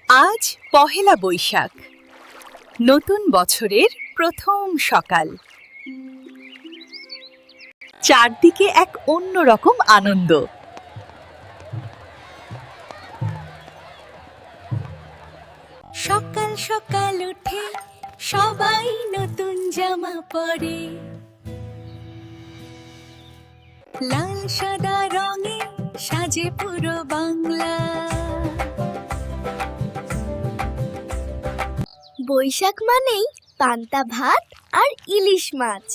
আজ পহেলা বৈশাখ, নতুন বছরের প্রথম সকাল। চারদিকে এক অন্যরকম আনন্দ। সকাল সকাল উঠে সবাই নতুন জামা পরে, লাল সাদা রঙে সাজে পুরো বাংলা। বৈশাখ মানেই পান্তা ভাত আর ইলিশ মাছ।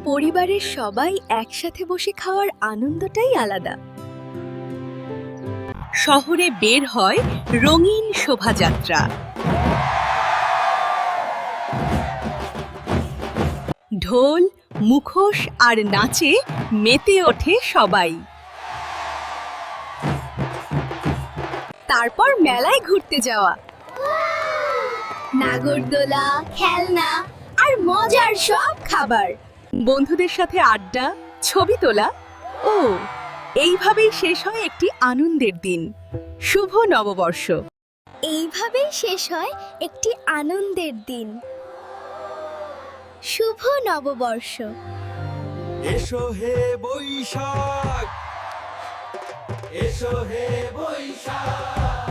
পরিবারের সবাই একসাথে বসে খাওয়ার আনন্দটাই আলাদা। শহরে বের হয় রঙিন শোভাযাত্রা, ঢোল, মুখোশ আর নাচে মেতে ওঠে সবাই। তারপর মেলায় ঘুরতে যাওয়া, নাগরদোলা, খেলনা আর মজার সব খাবার। বন্ধুদের সাথে আড্ডা, ছবি তোলা। ও এইভাবেই শেষ হয় একটি আনন্দের দিন। শুভ নববর্ষ। এইভাবেই শেষ হয় একটি আনন্দের দিন। শুভ নববর্ষ। এসো হে বৈশাখ, এসো হে বৈশাখ।